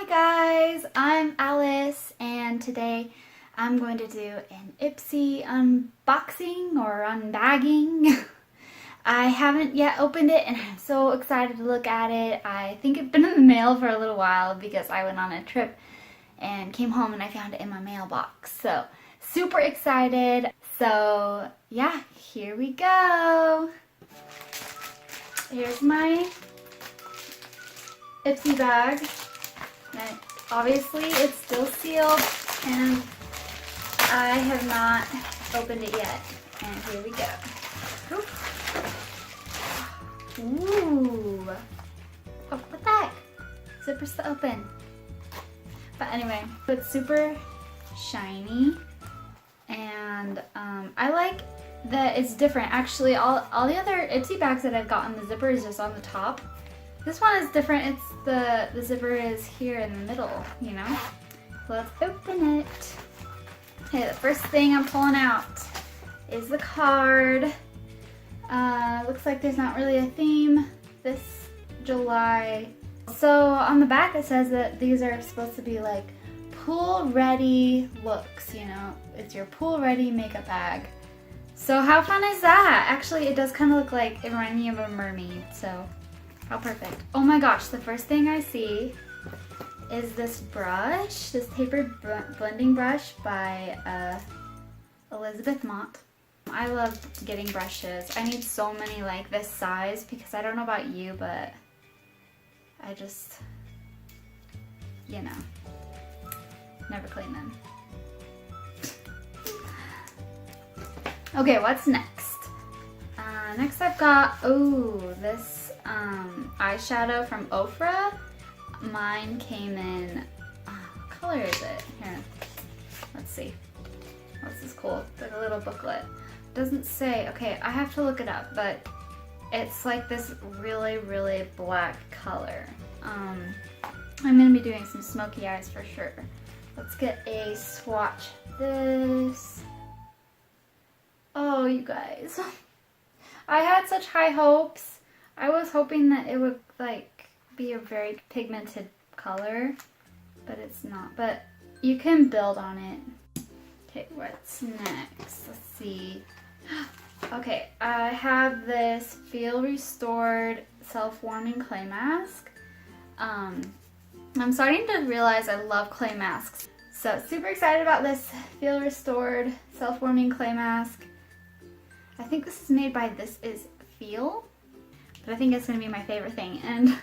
Hi guys, I'm Alice and today I'm going to do an IPSY unboxing or unbagging. I haven't yet opened it and I'm so excited to look at it. I think it's been in the mail for a little while because I went on a trip and came home and I found it in my mailbox. So super excited. So yeah, here we go. Here's my IPSY bag. And obviously it's still sealed and I have not opened it yet. And here we go. Ooh. Oh, what the heck? Zipper's still open. But anyway, it's super shiny and I like that it's different. Actually, all the other IPSY bags that I've gotten, the zipper is just on the top. This one is different. It's the zipper is here in the middle, you know? So let's open it. Okay, the first thing I'm pulling out is the card. Looks like there's not really a theme this July. So on the back it says that these are supposed to be like pool ready looks, you know? It's your pool ready makeup bag. So how fun is that? Actually, it does kind of look like, it reminds me of a mermaid, so how perfect. Oh my gosh, the first thing I see is this brush, this tapered blending brush by Elizabeth Mott. I love getting brushes. I need so many like this size because I don't know about you, but I just, you know, never clean them. Okay, what's next? Next I've got, this eyeshadow from Ofra. Mine came in, what color is it? Here, let's see. Oh, this is cool. It's like a little booklet. Doesn't say, okay, I have to look it up, but it's like this really, really black color. I'm gonna be doing some smoky eyes for sure. Let's get a swatch of this. Oh, you guys. I had such high hopes. I was hoping that it would like be a very pigmented color, but it's not. But you can build on it. Okay, what's next? Let's see. Okay, I have this Feel Restored Self-Warming Clay Mask. I'm starting to realize I love clay masks. So super excited about this Feel Restored Self-Warming Clay Mask. I think this is made by This Is Feel, but I think it's going to be my favorite thing. And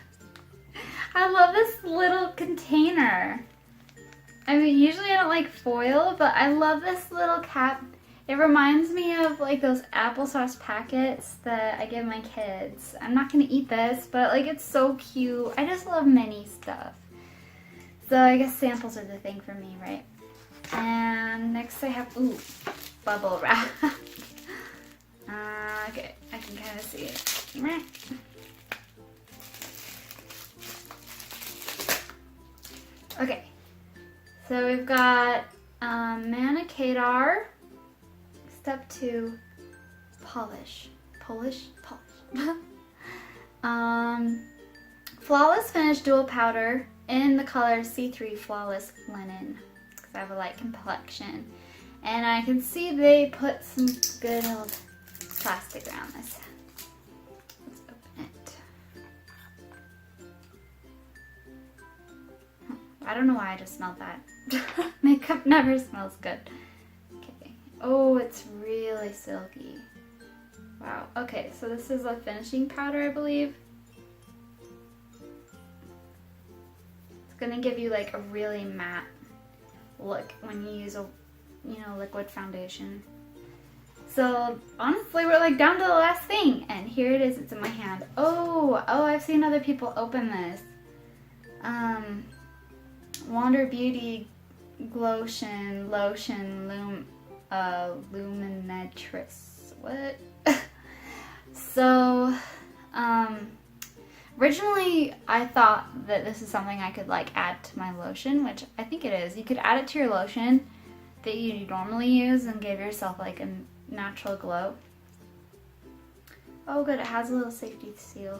I love this little container. I mean, usually I don't like foil, but I love this little cap. It reminds me of like those applesauce packets that I give my kids. I'm not going to eat this, but like it's so cute. I just love mini stuff. So I guess samples are the thing for me, right? And next I have, bubble wrap. Okay, I can kind of see it. Okay, so we've got Manicadar. Step 2, polish. Flawless Finish Dual Powder in the color C3 Flawless Linen, because I have a light complexion. And I can see they put some good old plastic around this. Let's open it. I don't know why I just smelled that. Makeup never smells good. Okay. Oh, it's really silky. Wow. Okay, so this is a finishing powder, I believe. It's gonna give you like a really matte look when you use a, liquid foundation. So honestly, we're like down to the last thing, and here it is. It's in my hand. Oh, I've seen other people open this. Wander Beauty Lotion Luminatrix. What? So, originally I thought that this is something I could like add to my lotion, which I think it is. You could add it to your lotion that you normally use and give yourself like a natural glow. Oh good, it has a little safety seal.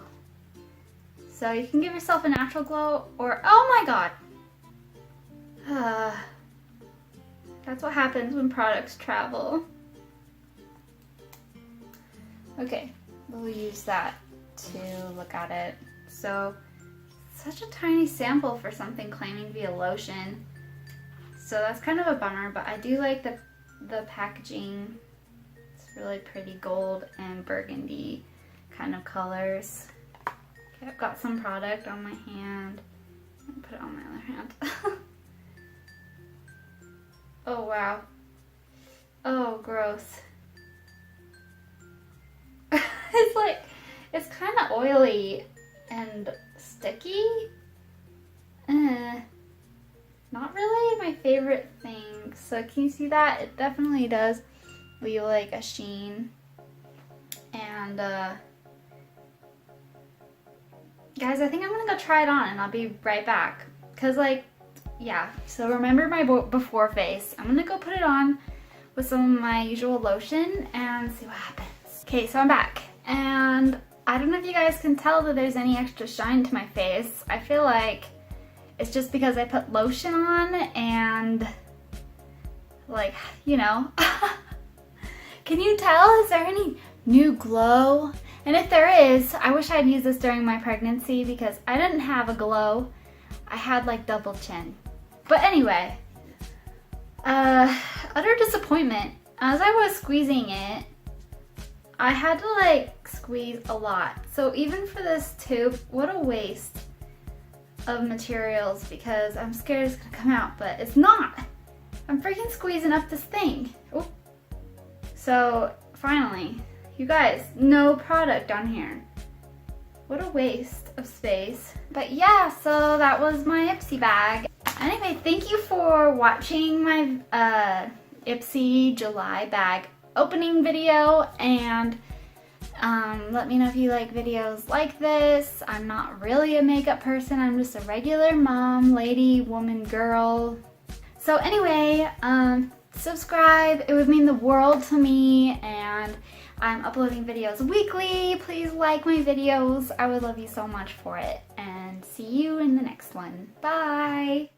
So you can give yourself a natural glow, or oh my god, That's what happens when products travel. Okay, we'll use that to look at it. So, such a tiny sample for something claiming to be a lotion. So that's kind of a bummer, but I do like the packaging. It's really pretty gold and burgundy kind of colors. Okay, I've got some product on my hand. I'm gonna put it on my other hand. Oh wow. Oh, gross. It's like, it's kind of oily and sticky. Not really my favorite thing. So can you see that? It definitely does leave like a sheen. And guys, I think I'm gonna go try it on and I'll be right back. Cause like, yeah, so remember my before face. I'm gonna go put it on with some of my usual lotion and see what happens. Okay, so I'm back. And I don't know if you guys can tell that there's any extra shine to my face. I feel like it's just because I put lotion on and like, you know. Can you tell? Is there any new glow? And if there is, I wish I'd used this during my pregnancy because I didn't have a glow. I had like double chin. But anyway, utter disappointment. As I was squeezing it, I had to like squeeze a lot. So even for this tube, what a waste of materials because I'm scared it's gonna come out, but it's not. I'm freaking squeezing up this thing. Ooh. So finally, you guys, no product on here. What a waste of space. But yeah, so that was my IPSY bag. Anyway, thank you for watching my IPSY July bag opening video, and let me know if you like videos like this. I'm not really a makeup person. I'm just a regular mom, lady, woman, girl. So anyway, subscribe. It would mean the world to me, and I'm uploading videos weekly. Please like my videos. I would love you so much for it, and see you in the next one. Bye!